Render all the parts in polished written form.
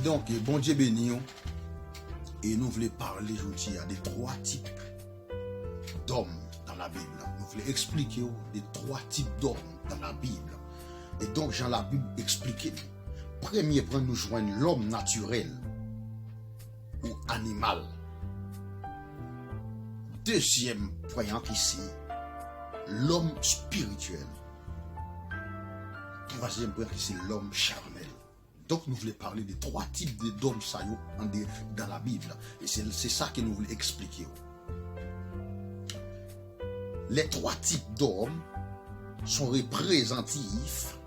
donc, bon Dieu béni, et nous voulons parler aujourd'hui des trois types d'hommes dans la Bible. Nous voulons expliquer les trois types d'hommes dans la Bible. Et donc, dans la Bible, expliquer. Premier point, nous joignons l'homme naturel ou animal. Deuxième point, ici, l'homme spirituel. Troisième point, ici, l'homme charnel. Donc, nous voulons parler des trois types d'hommes dans la Bible. Et c'est ça que nous voulons expliquer. Les trois types d'hommes sont représentatifs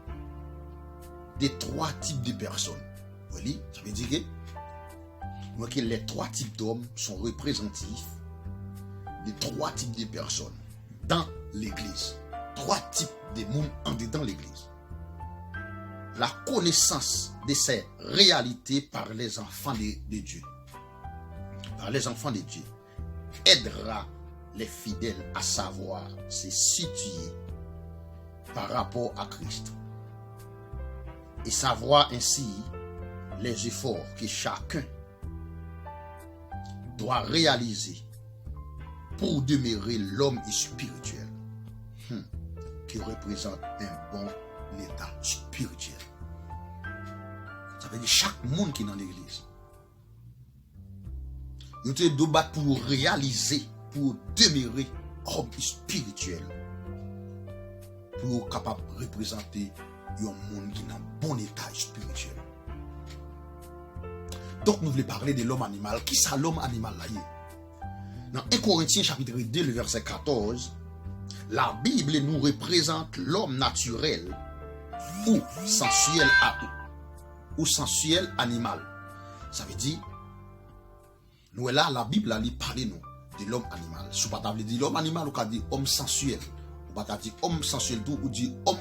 des trois types de personnes. Vous voyez, ça veut dire que les trois types d'hommes sont représentatifs des trois types de personnes dans l'Église. Trois types de monde dans l'Église. La connaissance de ces réalités par les enfants de Dieu, par les enfants de Dieu, aidera les fidèles à savoir se situer par rapport à Christ et savoir ainsi les efforts que chacun doit réaliser pour demeurer l'homme spirituel qui représente un bon état spirituel. Ça veut dire chaque monde qui est dans l'église. Nous devons battre pour réaliser, pour demeurer homme spirituel, pour être capable de représenter un monde qui est dans un bon état spirituel. Donc nous voulons parler de l'homme animal. Qui ça l'homme animal là? Dans 1 Corinthiens chapitre 2, le verset 14, la Bible nous représente l'homme naturel ou sensuel animal. Ça veut dire, nous là, la Bible a parlé de l'homme animal. Si vous ne dire l'homme animal, vous dit homme sensuel. Vous ne dire homme sensuel tout, ou dit homme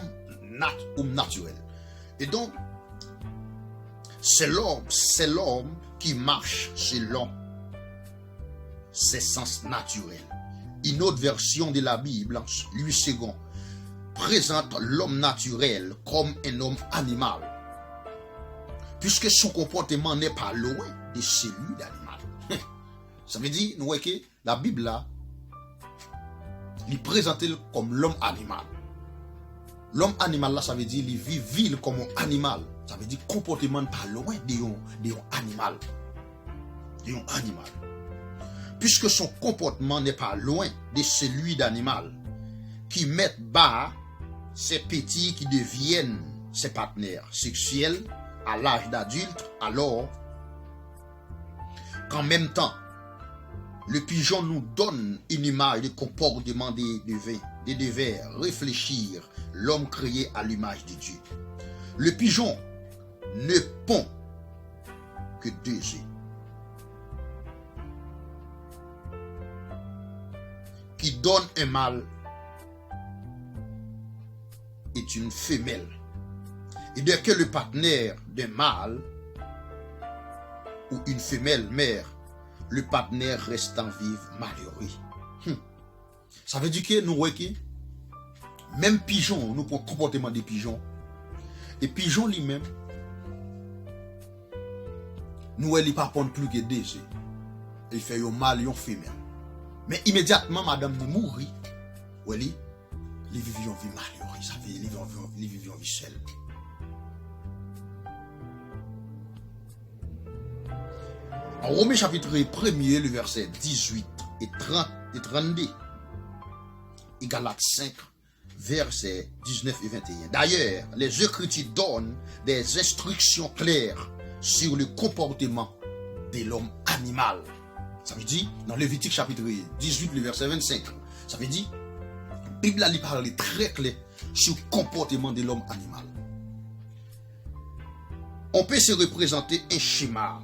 naturel. Et donc, c'est l'homme qui marche selon ses sens naturels. Une autre version de la Bible, Louis II, présente l'homme naturel comme un homme animal, puisque son comportement n'est pas loin de celui d'animal. Ça veut dire, nous voyons que la Bible là, il présente comme l'homme animal. L'homme animal là, ça veut dire il vit ville comme un animal. Ça veut dire comportement pas loin d'un animal. Puisque son comportement n'est pas loin de celui d'animal, qui met bas ces petits qui deviennent ses partenaires sexuels à l'âge d'adulte, alors qu'en même temps, le pigeon nous donne une image de comportement de devers réfléchir l'homme créé à l'image de Dieu. Le pigeon ne pond que 2 œufs. Qui donne un mâle est une femelle. Et dès que le partenaire d'un mâle ou une femelle meurt, le partenaire restant vivre malheureux. Ça veut dire que nous voyons que même pigeon, nous prenons le comportement des pigeons. Et pigeon lui-même, nous voyons pas prendre plus que 2 œufs. Il fait un mâle et une femelle. Mais immédiatement, madame nous mourit. Oui, il vit une vie malheureuse. Ça veut dire il vit une vie seule. En Romains chapitre 1er, le verset 18 et 32, et Galates 5, versets 19 et 21. D'ailleurs, les Écritures donnent des instructions claires sur le comportement de l'homme animal. Ça veut dire, dans Lévitique chapitre 18, le verset 25, ça veut dire, la Bible a parlé très clair sur le comportement de l'homme animal. On peut se représenter un schéma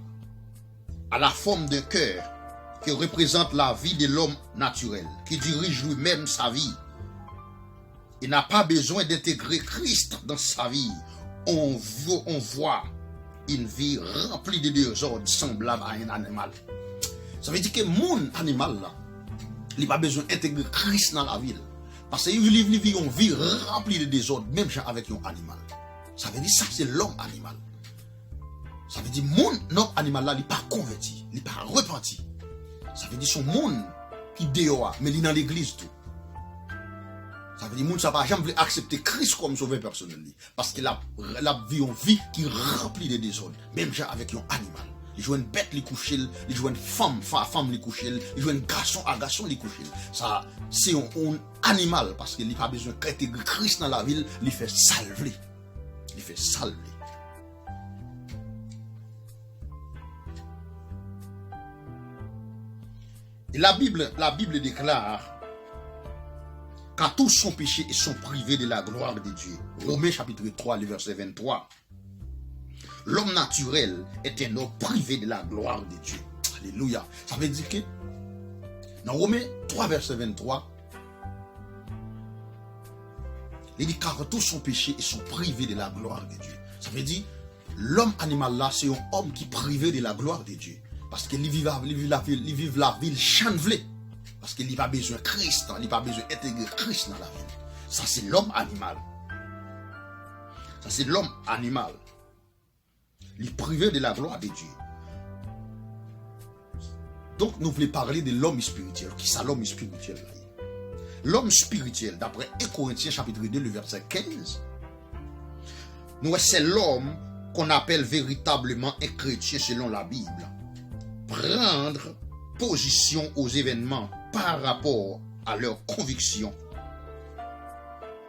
à la forme d'un cœur qui représente la vie de l'homme naturel, qui dirige lui-même sa vie. Il n'a pas besoin d'intégrer Christ dans sa vie. On voit une vie remplie de désordre semblable à un animal. Ça veut dire que mon animal là, il n'a pas besoin d'intégrer Christ dans la vie. Parce qu'il vit une vie remplie de désordre, même avec un animal. Ça veut dire ça, c'est l'homme animal. Ça veut dire monde non animal là, il pas converti, il pas repenti. Ça veut dire son monde qui dehors, mais il est dans l'église tout. Ça veut dire monde ça va jamais accepter Christ comme sauveur personnel parce qu'il a vie une vie qui remplie de désordre, même avec un animal. Il joue une bête les coucher, il joue une femme les coucher, il joue un garçon à garçon les coucher. Ça c'est un animal parce qu'il n'a pas besoin de Christ dans la ville, il fait salver. Il fait salver. Et la Bible déclare car tous sont péchés et sont privés de la gloire de Dieu. Romains chapitre 3, le verset 23. L'homme naturel est un homme privé de la gloire de Dieu. Alléluia. Ça veut dire que dans Romains 3, verset 23, il dit car tous sont péchés et sont privés de la gloire de Dieu. Ça veut dire l'homme animal là, c'est un homme qui est privé de la gloire de Dieu. Parce qu'il vit la ville chanvelée. Parce qu'il n'a pas besoin de Christ, il n'a pas besoin d'intégrer Christ dans la ville. Ça, c'est l'homme animal. Ça, c'est l'homme animal. Il est privé de la gloire de Dieu. Donc, nous voulons parler de l'homme spirituel. Qui est l'homme spirituel? L'homme spirituel, d'après 1 Corinthiens chapitre 2, le verset 15, c'est l'homme qu'on appelle véritablement un chrétien selon la Bible. Prendre position aux événements par rapport à leurs convictions,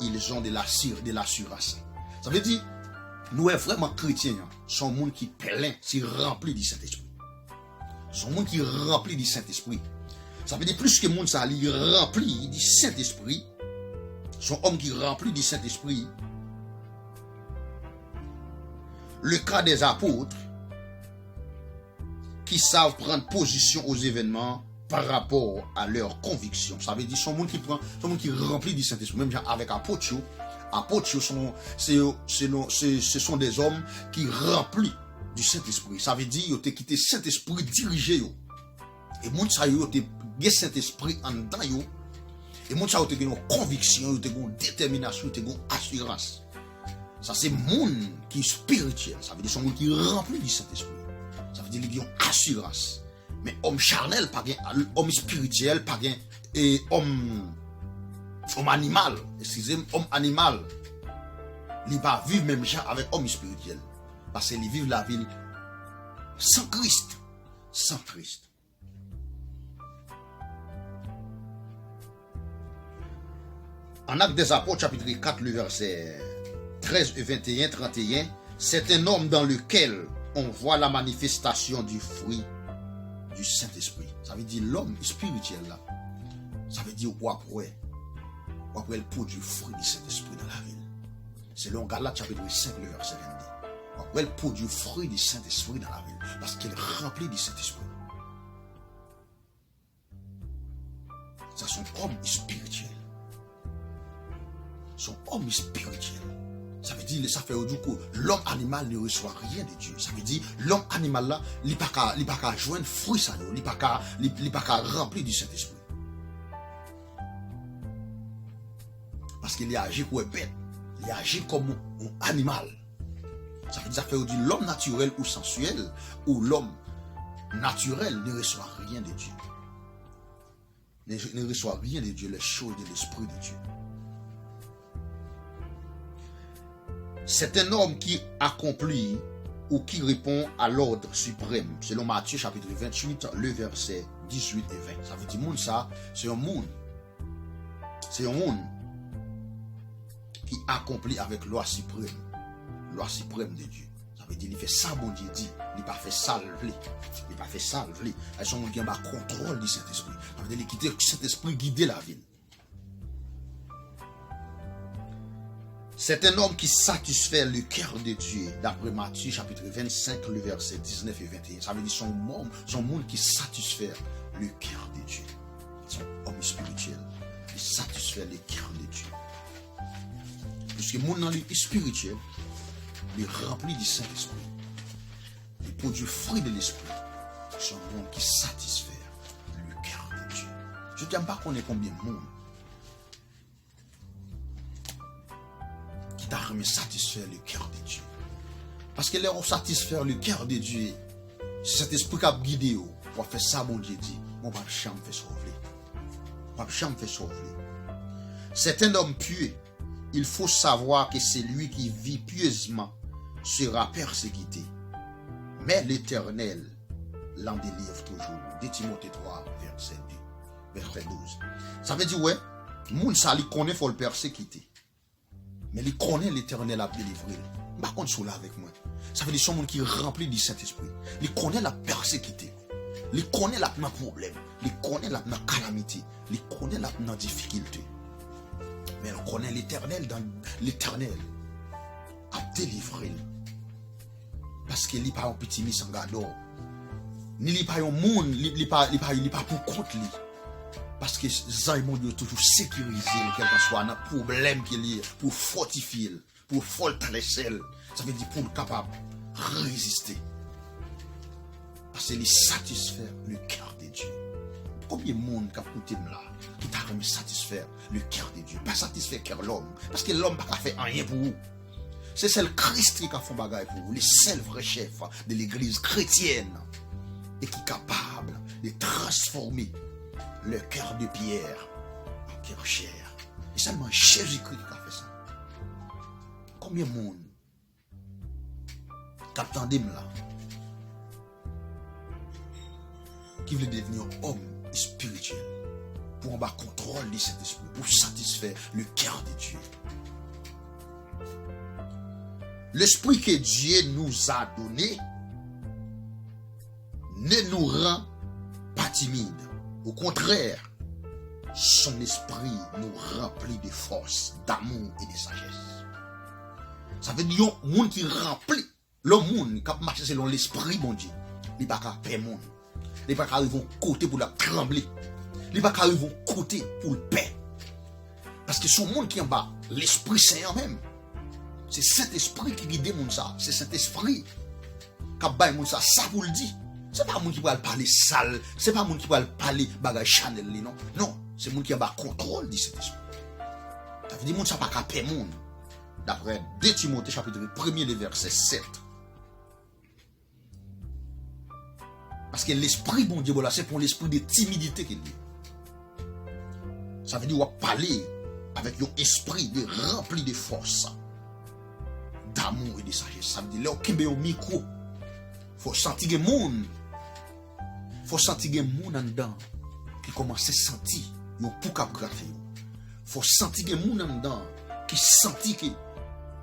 ils ont de l'assurance. Ça veut dire, nous sommes vraiment chrétiens, sont un monde qui plein, c'est rempli du Saint-Esprit. Sont un monde qui rempli du Saint-Esprit. Ça veut dire plus que le monde ça, il rempli du Saint-Esprit. Son homme qui rempli du Saint-Esprit. Le cas des apôtres qui savent prendre position aux événements par rapport à leurs convictions. Ça veut dire son monde qui remplit du Saint-Esprit. Même avec apôtres, ce sont des hommes qui remplissent du Saint-Esprit. Ça veut dire qu'ils ont quitté Saint-Esprit dirigé. Et monde ça yo te gen Saint-Esprit en dedans yo. Et monde ça yo te gen conviction, yo te gen détermination, yo te gen assurance. Ça c'est monde qui est spirituel. Ça veut dire son monde qui remplit du Saint-Esprit. Ça veut dire qu'ils ont assurance. Mais homme charnel, pas bien, homme spirituel, pas bien, et homme animal, excusez-moi, homme animal, il va vivre même genre avec homme spirituel. Parce qu'il vit la vie sans Christ. Sans Christ. En Actes des Apôtres, chapitre 4, le verset 13 et 21, 31, c'est un homme dans lequel on voit la manifestation du fruit du Saint-Esprit. Ça veut dire l'homme spirituel là. Ça veut dire après le produit du fruit du Saint-Esprit dans la ville. C'est le Galates chapitre 5, le verset 22. Après le produit du fruit du Saint-Esprit dans la ville. Parce qu'il est rempli du Saint-Esprit. Ça, son homme spirituel. Son homme spirituel. Ça veut dire, ça fait du coup, l'homme animal ne reçoit rien de Dieu. Ça veut dire, l'homme animal là, il n'est pas qu'à joindre fruit ça, il n'est pas qu'à remplir du Saint-Esprit. Parce qu'il agit comme un bête, il agit comme un animal. Ça veut dire, ça fait du l'homme naturel ou sensuel, ou l'homme naturel ne reçoit rien de Dieu. Ne reçoit rien de Dieu, les choses de l'Esprit de Dieu. C'est un homme qui accomplit ou qui répond à l'ordre suprême, selon Matthieu chapitre 28, le verset 18 et 20. Ça veut dire, monde ça, c'est un monde. C'est un monde qui accomplit avec loi suprême de Dieu. Ça veut dire, il fait ça, bon Dieu dit, il n'a pas fait salver. Il n'a pas fait salver. Ils sont qui ont le contrôle du Saint-Esprit. Ça veut dire, il quitte le Saint-Esprit guider la ville. C'est un homme qui satisfait le cœur de Dieu, d'après Matthieu chapitre 25, le verset 19 et 21. Ça veut dire son monde qui satisfait le cœur de Dieu. Son homme spirituel, qui satisfait le cœur de Dieu. Puisque le monde est spirituel, il est rempli du Saint-Esprit. Il produit fruit de l'Esprit. C'est un monde qui satisfait le cœur de Dieu. Je ne dis pas qu'on est combien de monde qui t'a remis satisfaire le cœur de Dieu. Parce que là, on satisfait le cœur de Dieu. C'est cet esprit qui a guidé pour faire ça, mon Dieu dit. On va jamais faire sauver. On va jamais faire sauver. C'est un homme pieux. Il faut savoir que c'est lui qui vit pieusement sera persécuté. Mais l'Éternel l'en délivre toujours. 2 Timothée 3, verset 2, verset 12. Ça veut dire, ouais, moun ça, il connaît, il faut le persécuter. Mais il connaît l'Éternel à délivrer. Par contre, c'est là avec moi. Ça veut dire, c'est un monde qui est rempli du Saint-Esprit. Il connaît la persécuté. Il connaît la problème. Il connaît la calamité. Il connaît la difficulté. Mais il connaît l'Éternel dans l'Éternel à délivrer. Parce qu'il n'est pas un petit mis en gado. Ni il pas un monde, il pas pour compte lui. Parce que Zaymon doit toujours sécuriser quel que soit un problème qu'il y a pour fortifier, pour fortalecer. Ça veut dire pour être capable de résister. Parce qu'il satisfait le cœur de Dieu. Combien de monde qui a écouté là, qui t'a remis satisfaire le cœur de Dieu, pas satisfaire le cœur de l'homme. Parce que l'homme n'a pas fait rien pour vous. C'est celle Christ qui a fait bagaille pour vous, le seul vrai chef de l'église chrétienne, et qui est capable de transformer le cœur de pierre en cœur chair. Et seulement Jésus-Christ qui a fait ça. Combien de monde qui attendait là, qui veut devenir homme spirituel pour avoir contrôle de cet esprit, pour satisfaire le cœur de Dieu. L'esprit que Dieu nous a donné ne nous rend pas timides. Au contraire, son esprit nous remplit de force, d'amour et de sagesse. Ça veut dire que le monde qui remplit, le monde qui marche selon l'esprit, mon Dieu, il n'y a pas qu'à paix, monde. Il n'y a pas qu'à arriver au côté pour la trembler. Il n'y a pas qu'à arriver au côté pour le paix. Parce que ce monde qui est en bas, l'Esprit Saint même, c'est cet esprit qui guide mon ça. C'est cet esprit qui a mon ça. Ça vous le dit. C'est pas monde qui va parler sale. C'est pas monde qui va parler bagage Chanel. Non. Non. C'est monde qui a le contrôle de cet esprit. Ça veut dire monde ça pas qu'à paix monde. D'après 2 Timothée chapitre 1er le verset 7. Parce que l'esprit, bon Dieu, c'est pour l'esprit de timidité qu'il dit. Ça veut dire qu'on va parler avec un esprit de rempli de force, d'amour et de sagesse. Ça veut dire là, qu'il y a un micro. Il faut sentir que monde. Il faut sentir que monde en dedans qui commence à sentir un poucagraphe. Il faut sentir que monde en dedans qui sentit que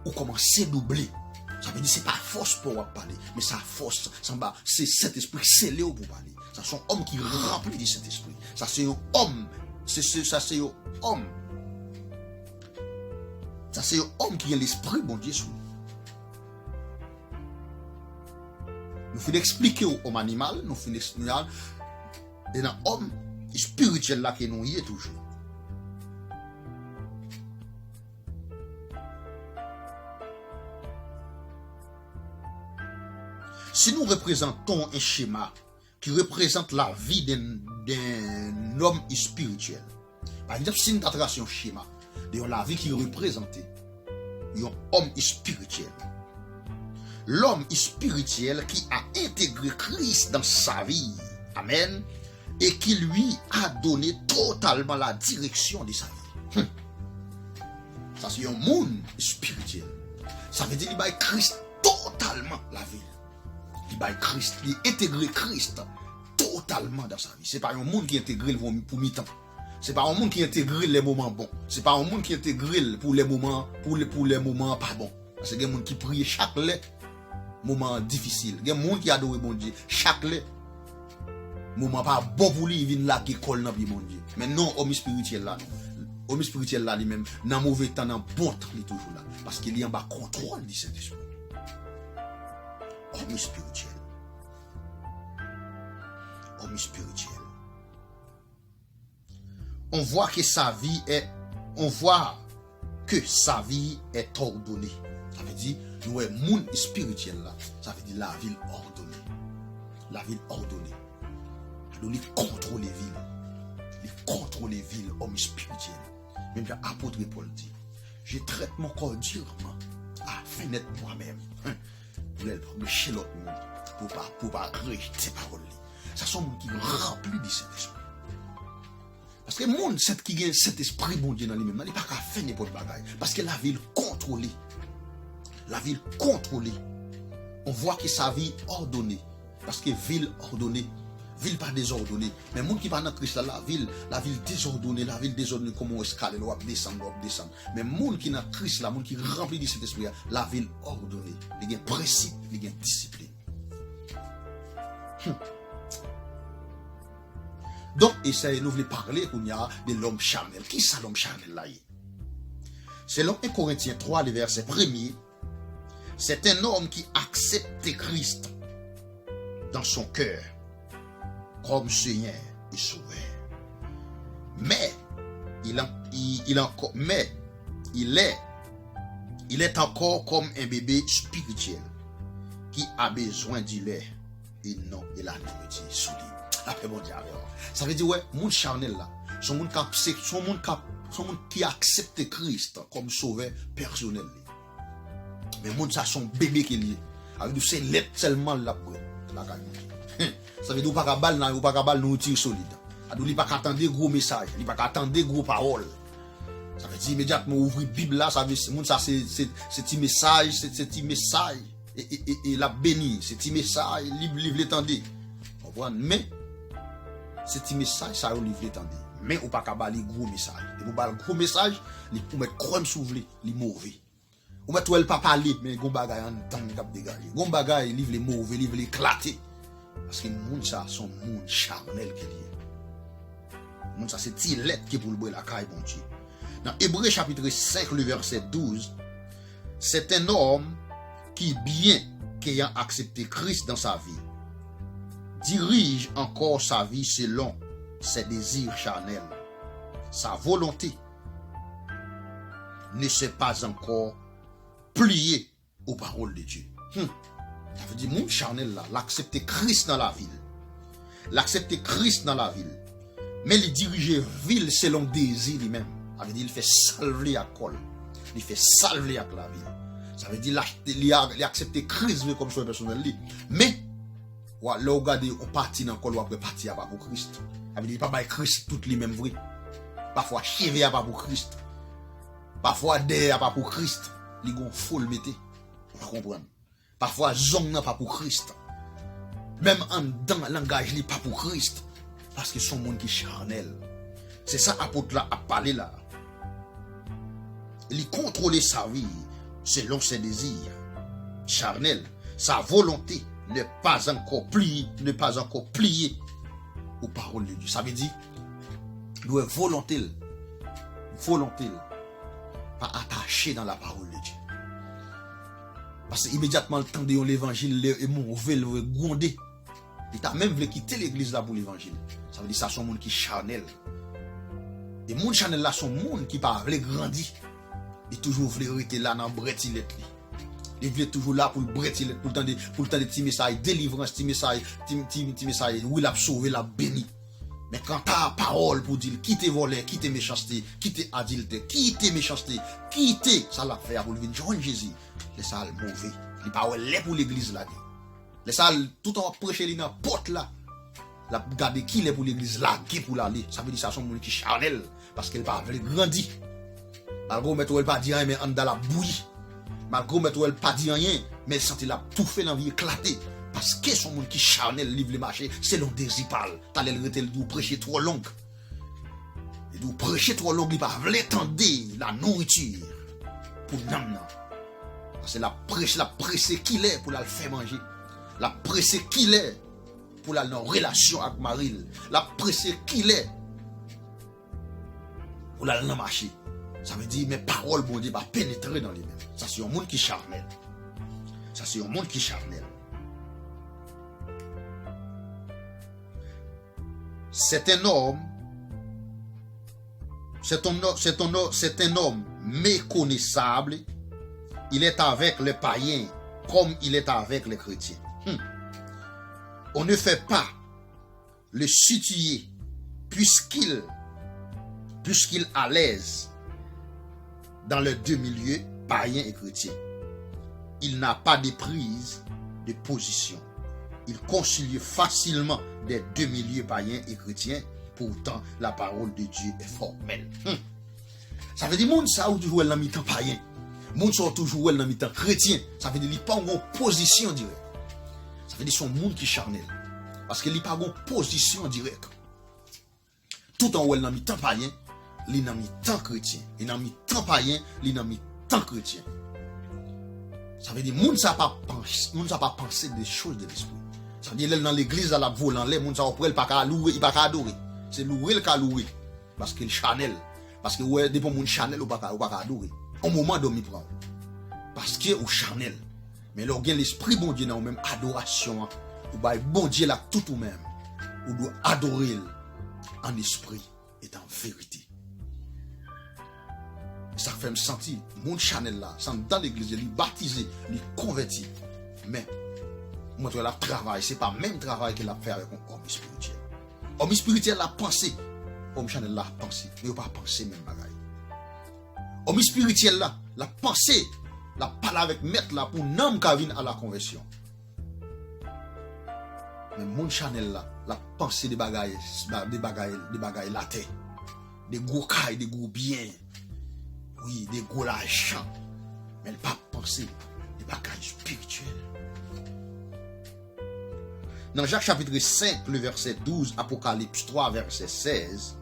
ou commence à doubler. Ça veut dire que ce n'est pas force pour parler, mais c'est force. C'est cet esprit scellé pour parler. Ça c'est un homme qui remplit de cet esprit. Ça c'est un homme. Ça c'est un homme. Ça c'est un homme qui a l'esprit, bon Dieu. Nous faisons expliquer aux hommes animal, nous faisons expliquer et dans l'homme spirituel là que nous y est toujours. Si nous représentons un schéma qui représente la vie d'un homme spirituel, par exemple, si nous traçons un schéma de la vie qui représente un homme spirituel, l'homme spirituel qui a intégré Christ dans sa vie, amen, et qui lui a donné totalement la direction de sa vie. Ça c'est un monde spirituel. Ça veut dire qu'il a Christ totalement la vie. Il a Christ, il intègre Christ totalement dans sa vie. Ce n'est pas un monde qui intègre pour mi-temps. Ce n'est pas un monde qui intègre les moments bons. Ce n'est pas un monde qui intègre pour les moments pas bons. Parce qu'il y a des gens qui prient chaque moment difficile. Il y a des gens qui adorent mon Dieu chaque moment pas bon pour lui, il vient là qui colle dans mon Dieu. Mais non, homme spirituel là, non. Homme spirituel là, lui-même, dans mauvais temps, dans bon temps, il est toujours là. Parce qu'il y a un contrôle de cet esprit. Homme spirituel. Homme spirituel. On voit que sa vie est ordonnée. Ça veut dire, nous sommes monde spirituel là. Ça veut dire la ville ordonnée. La ville ordonnée. Nous contrôle les villes. Il contrôle les villes, homme spirituel. Même l'apôtre Paul dit, je traite mon corps durement afin d'être moi-même voulait prêcher l'autre monde pour pas rejeter parole. Ça sont monde qui rempli de cet esprit. Parce que le monde qui gagne cet esprit bon Dieu dans lui-même, il n'est pas qu'à faire n'importe quoi. Parce que la ville contrôlée. La ville contrôlée. On voit que sa vie ordonnée. Parce que ville ordonnée. Ville pas désordonnée. Mais le monde qui va dans Christ, la ville désordonnée, comment escalader, on va descendre. Mais le monde qui est dans Christ, le monde qui est rempli de cet esprit, la ville ordonnée. Il y a un principe, il y a une discipline. Donc, essayez nous voulons parler de l'homme charnel. Qui est l'homme charnel là? Selon 1 Corinthiens 3, le verset 1er, c'est un homme qui accepte Christ dans son cœur comme Seigneur et Sauveur. Mais il est encore comme un bébé spirituel qui a besoin du lait et non de la nourriture solide. Ça veut dire, ouais, mon charnel là, son monde qui accepte Christ comme sauveur personnel. Mais mon ça son bébé qui est lié. Avec du c'est lait seulement là pour la gagne. Ça veut dire pas qu'à nourriture solide. Il pas attendre gros messages, il pas attendre gros paroles. Ça veut dire immédiatement ouvrir Bible là, ça veut dire ça c'est petit message, c'est petit message et la béni, c'est petit message, livre l'étendre. Comprendre? Mais c'est petit message ça livre l'étendre. Mais ou pas qu'à bali gros message. Et pour bal gros message, il pour mettre crème souvelé, li mauvais. Ou mettre elle pas parler mais gon bagay en temps cap dégager. Gon bagay livre les mauvais, livre les éclater. Parce que moun ça son moun charnel qui est. Moun ça c'est ti lettre qui pour le boire la caille bon Dieu. Dans Hébreux chapitre 5 le verset 12, c'est un homme qui bien qu'ayant accepté Christ dans sa vie dirige encore sa vie selon ses désirs charnels. Sa volonté ne s'est pas encore pliée aux paroles de Dieu. Ça veut dire, mon charnel là, l'accepter Christ dans la ville. L'accepter Christ dans la ville. Mais il dirige ville selon désir lui-même. Ça veut dire, il fait salver à col. Il fait salver à la ville. Ça veut dire, il accepte Christ comme son personnel. Mais, là, regardez, on partit dans le col, on peut partir à pour Christ. Ça veut dire, pas Christ tout lui-même vrai. Parfois, chevé à pas pour Christ. Parfois, dé à pas pour Christ. Il y a un faux le métier. On va comprendre. Parfois, zong n'a pas pour Christ. Même en dans le langage, il n'est pas pour Christ. Parce que son monde qui est charnel. C'est ça l'apôtre là a parlé là. Il contrôle sa vie selon ses désirs charnels. Sa volonté n'est pas encore pliée aux paroles de Dieu. Ça veut dire, nous volonté, pas attaché dans la parole de Dieu. Parce que immédiatement le temps de l'évangile est mauvais, le grondé. Il t'a même voulu quitter l'église là pour l'évangile. Ça veut dire ça son monde qui charnel. Et mon charnel là son monde qui pas veut grandir. Il toujours voulu rester là dans bretilette. Il veut toujours là pour le bretilette, pour le temps de petit message délivrance, petit message où il a sauvé, la béni. Mais quand tu as parole pour dire quittez voler, quittez méchanceté, quittez adultère, quittez méchanceté, quittez ça l'a fait pour venir joindre Jésus. Les salles mauvais, il pas là pour l'église là. Les salles tout en prêcher dans porte là. La garder qui est pour l'église là, qui pour l'aller. Ça veut dire ça son monde qui charnel parce qu'elle pas veut grandir. Malgré mettre elle pas dire rien mais en dans la bouillie. Malgré mettre elle pas dire rien mais sentir la tout fait dans vie éclater. Parce que son monde qui charnel livre le marché, c'est l'on désir parle. T'as l'air de nous prêcher trop long. Et nous prêcher trop long, il pas l'étendre la nourriture pour nous. Parce que la presse qu'il est pour la faire manger. La presse qu'il est pour la relation avec Marie. La presse qu'il est pour la marcher. Ça veut dire mes paroles, bon Dieu, va pénétrer dans les mêmes. Ça c'est un monde qui charnel. Ça c'est un monde qui charnel. C'est un homme méconnaissable. Il est avec les païens comme il est avec les chrétiens. On ne fait pas le situer puisqu'il à l'aise dans les deux milieux, païens et chrétiens. Il n'a pas de prise de position. Il concilie facilement des deux milieux païens et chrétiens. Pourtant, la parole de Dieu est formelle. Ça veut dire que les gens qui jouent dans le mi-temps païen, les gens qui toujours dans le mi-temps chrétien, ça veut dire qu'ils n'ont pas de position directe. Ça veut dire qu'ils sont des gens qui sont charnels. Parce qu'ils n'ont pas de position directe. Tout en haut dans le mi-temps païen, ils sont dans le mi-temps chrétien. Ils sont dans le mi-temps païen, ils sont dans le mi-temps chrétien. Ça veut dire que les gens ne savent pas penser des choses de l'esprit. Ça veut dire que dans l'église, à la volant, les gens ne savent pas louer, ils ne savent pas adorer. C'est louer le cas louer. Parce qu'il chanel. Parce que ouais, depuis mon chanel, ou pas adorer. Au moment où il prend. Parce que ou chanel. Mais là, l'esprit bon Dieu dans même adoration. Ou bah bon Dieu là tout ou même. Ou doit adorer en esprit et en vérité. Ça fait me sentir mon chanel là, dans l'église, il est baptisé, il est converti. Mais moi je la travail, c'est pas le même travail qu'il a fait avec un homme spirituel. Homme spirituel a pensé, homme chanel là a pensé, mais il n'a pas pensé même bagaille. Homme spirituel là, la pensé, la parle avec maître là pour n'homme qui vient à la conversion. Mais mon chanel là, la pensée des bagailles la terre, des gros cailles, des gros biens, oui, des gros l'argent, mais elle pas penser des bagailles spirituelles. Dans Jacques chapitre 5, le verset 12, Apocalypse 3, verset 16,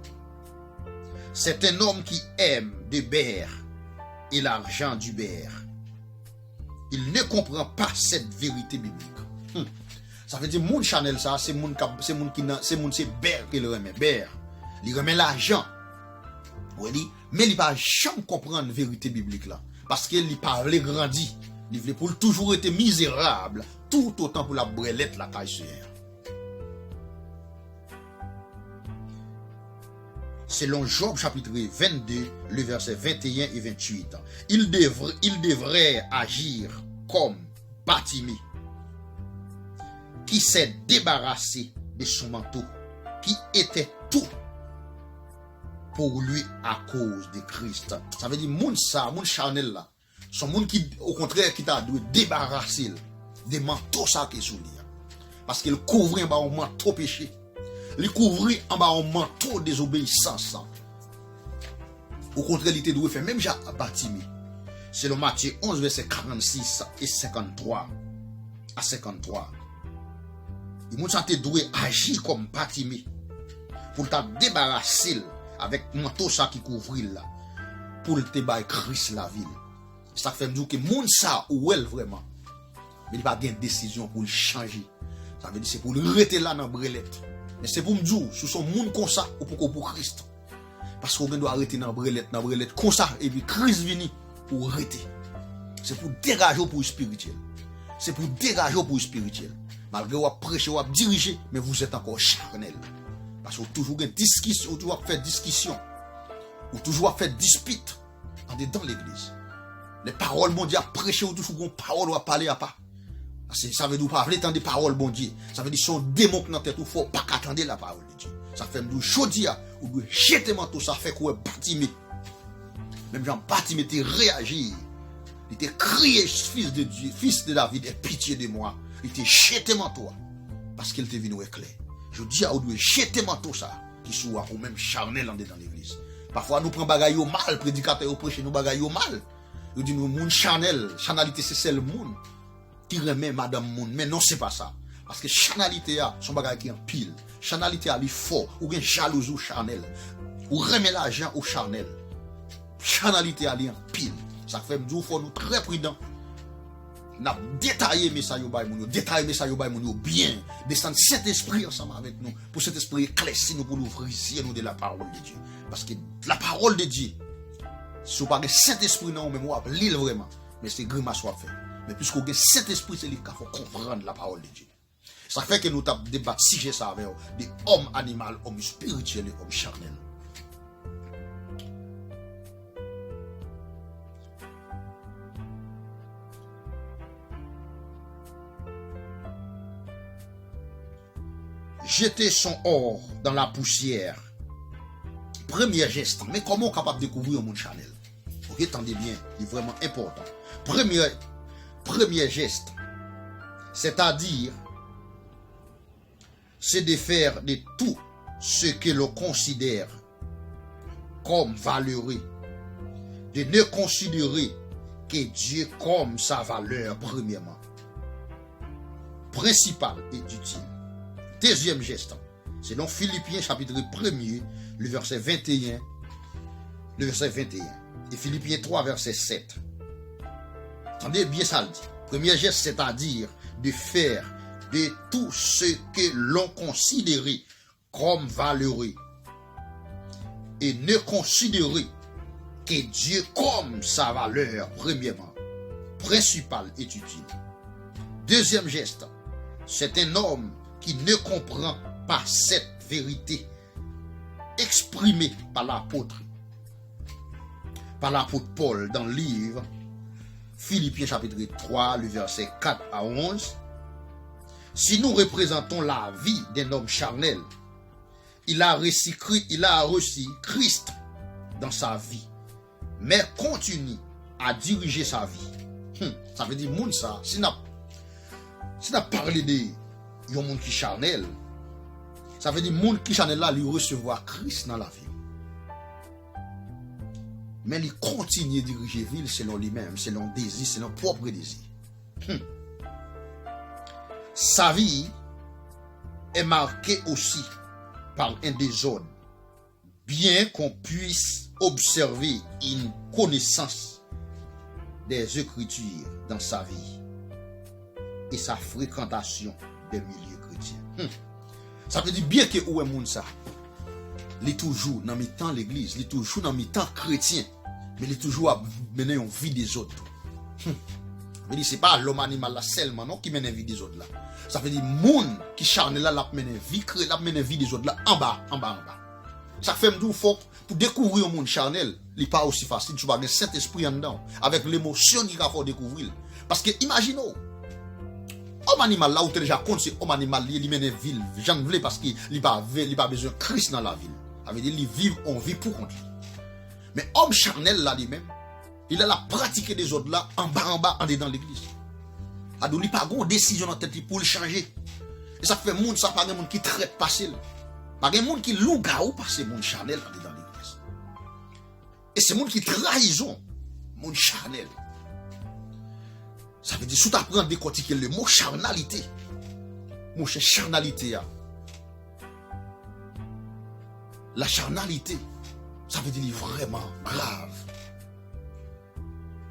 c'est un homme qui aime des beurre et l'argent du beurre. Il ne comprend pas cette vérité biblique. Ça veut dire mon Chanel ça, c'est mon c'est beurre qui le remet beurre. Il remet l'argent. Oui, mais il pas jamais comprendre la vérité biblique là parce qu'il parlait grandi. Il voulait pour toujours être misérable, tout autant pour la brelette la caille. Selon Job chapitre 22, le verset 21 et 28, il devrait agir comme Bartimée, qui s'est débarrassé de son manteau, qui était tout pour lui à cause de Christ. Ça veut dire moun charnel là, son monde qui au contraire qui t'a dû débarrasser des manteaux ça qui est sous lui. Parce qu'il couvrait en bas un manteau péché. Il couvrait en bas un manteau désobéissance. Au contraire, il était doué faire même à Bartimée. C'est le Matthieu 11 verset 46 et 53 à 53. Il m'a été doué agir comme Bartimée pour t'a débarrasser avec manteau ça qui couvrit là pour te bailler Christ la ville. Ça fait me dire que moun ça ou elle vraiment mais il pas gain décision pour le changer. Ça veut dire c'est pour le rester là dans brelette. Mais c'est pour me dire sous son monde comme ça ou pour Christ. Parce qu'on doit arrêter dans brelette comme ça et puis Christ vient pour arrêter. C'est pour dégager pour le spirituel. C'est pour dégager pour le spirituel. Malgré vous prêcher ou diriger mais vous êtes encore charnel. Parce que vous toujours une discussion, vous toujours faire discussion. Vous toujours faire dispute dans l'église. Les paroles bon Dieu à prêcher ou toujours une parole ou à parler à pas. Ça veut dire pas attendre des paroles bon Dieu. Ça veut dire son démon dans tête ou faut pas attendre la parole de Dieu. Ça fait me chodia ou de jeter manteau ça fait quoi Bartimée. Même Jean Bartimée était réagi. Il était crié fils de Dieu, fils de David, aie pitié de moi. Il était jeté manteau parce qu'il était venu éclair. Je dis à vous jeter manteau ça qui soit ou même charnel dans l'église. Parfois nous prenons bagaille au mal, prédicateur au prêcher nous bagaille au mal. Nous dit nous moun chanel, chanalité c'est celle moun qui remet madame moun, mais non c'est pas ça. Parce que chanalité a son bagaille qui en pile. Chanalité a lui fort ou bien jalousie ou charnel. Ou remet l'argent au charnel. Chanalité a lui en pile. Ça fait nous faut nous très prudent. N'a détaillé message au bail moun, détailler message au bail moun bien, descendre cet esprit ensemble avec nous pour cet esprit éclairci nous pour l'ouvrir ici nous de la parole de Dieu. Parce que la parole de Dieu si vous parlez cet esprit non mais moi l'île vraiment mais c'est grimace soit fait. Mais puisqu'on a cet esprit c'est lui qu'il faut comprendre la parole de Dieu. Ça fait que nous avons débattu sujet ça avec des hommes animal, hommes spirituels et hommes charnels. Jeter son or dans la poussière. Premier geste. Mais comment on est capable de découvrir un monde charnel? Ok, attendez bien, c'est vraiment important. premier geste, c'est-à-dire, c'est de faire de tout ce que l'on considère comme valeureux, de ne considérer que Dieu comme sa valeur premièrement, principale et utile. Deuxième geste, c'est dans Philippiens chapitre 1er, le verset 21, et Philippiens 3, verset 7. Attendez bien ça le dit. Premier geste, c'est-à-dire de faire de tout ce que l'on considérait comme valeureux et ne considérer que Dieu comme sa valeur premièrement, principale et utile. Deuxième geste, c'est un homme qui ne comprend pas cette vérité exprimée par l'apôtre Paul dans le livre Philippiens chapitre 3, le verset 4 à 11. Si nous représentons la vie d'un homme charnel, il a reçu Christ dans sa vie, mais continue à diriger sa vie. Ça veut dire, moun ça, si n'a parlé de yon moun qui charnel, ça veut dire, moun qui charnel là, lui recevoir Christ dans la vie. Mais il continue à diriger la ville selon lui-même, selon désir, selon propre désir. Sa vie est marquée aussi par un désordre, bien qu'on puisse observer une connaissance des Écritures dans sa vie et sa fréquentation des milieux chrétiens. Ça veut dire bien que où est moun ça, il est toujours dans le temps l'église, il est toujours dans le temps chrétien, mais il est toujours à mener une vie des autres. Je dis, c'est pas l'homme animal là seulement non, qui mène une vie des autres là. Ça veut dire moun qui charne là, la mène une vie des autres là, en bas. Ça fait me fort pour découvrir un monde charnel, il n'est pas aussi facile, tu vas avoir cet esprit en dedans, avec l'émotion qu'il va faire découvrir. Parce que imaginez, homme animal là où tu déjà compte, c'est homme animal, il mène une ville, j'en veux parce qu'il n'a pas besoin de Christ dans la ville. Ça veut dire qu'il vit, on vit pour contre lui. Mais homme charnel là lui-même, il a la pratique des autres là, en bas, en dedans l'église. Il n'y a pas de décision dans la tête pour le changer. Et ça fait monde, ça pas de monde qui traite passer. Pas de monde qui loue gaou passer monde charnel en dedans l'église. Et c'est monde qui trahison, monde charnel. Ça veut dire, si tu apprends à décortiquer le mot charnalité, mon cher charnalité, la charnalité, ça veut dire vraiment grave.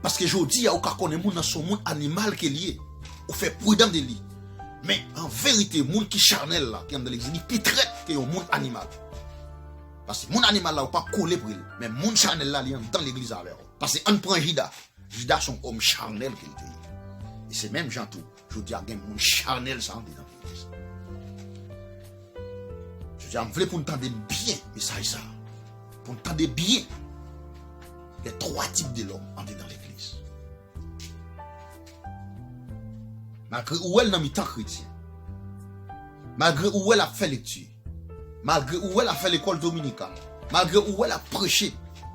Parce que je dis, il y a aucun connaît dans son monde animal qui est lié, ou fait prudent de lui. Mais en vérité, le monde qui charnel là, qui est dans l'exil, il est plus traite que le monde animal. Parce que le monde animal là, il n'est pas collé pour lui. Mais le monde charnel là, il est dans l'église avec eux. Parce qu'on prend Judas. Judas son homme charnel qu'il était. Et c'est même gens tout. Je dis, il y a un monde charnel ça dans l'église. Je dis, je voulais pour nous entendre bien, mais ça est ça. Pour nous entendre bien, les trois types de l'homme dans l'église. Malgré où elle n'a mis tant chrétien, malgré où elle a fait lecture, malgré où elle a fait l'école dominicale, malgré où elle a prêché,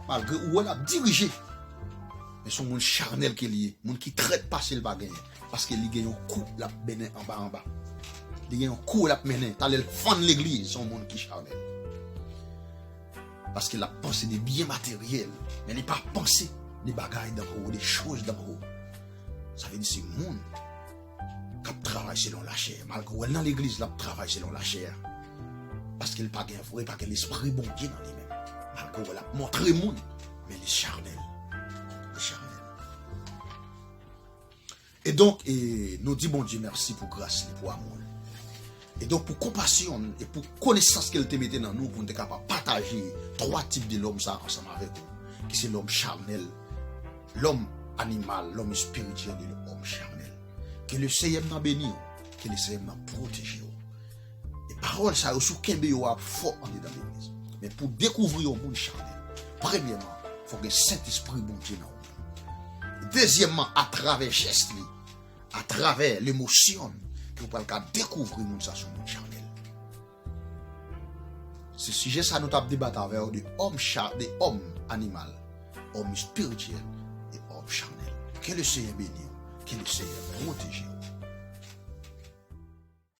malgré où elle a dirigé, mais son monde charnel qui est lié, monde qui traite pas le bagage, parce qu'il gagne un coup la mené en bas. Il gagne un coup la mené, t'as le fond de l'église, son monde qui charnel. Parce qu'il a pensé des biens matériels, mais il n'a pas pensé des bagages d'en haut, des choses d'en haut. Ça veut dire que c'est le monde qui travaille selon la chair. Malgré elle dans l'église, là, travaille selon la chair. Parce qu'il n'a pas vrai, pas que l'esprit bon Dieu dans lui-même. Malgré elle a montré le monde, mais il est charnel. Et donc, nous disons bon Dieu merci pour grâce et pour amour. Et donc, pour compassion et pour connaissance qu'elle te mette dans nous, pour être capable de partager trois types de l'homme ça ensemble avec vous. Qui c'est l'homme charnel, l'homme animal, l'homme spirituel et l'homme charnel. Que le Seigneur n'a béni, que le Seigneur n'a protégé. Et parole ça, sous qu'un a fort en dedans l'église. Mais pour découvrir le monde charnel, premièrement, il faut que le Saint-Esprit bon Dieu dans vous. Deuxièmement, à travers geste, à travers l'émotion, vous pouvez découvrir le monde ça sur le monde charnel. Ce sujet, ça nous a débattu avec des hommes animaux, hommes spirituels et hommes charnels. Que le Seigneur bénisse. Que le Seigneur protège.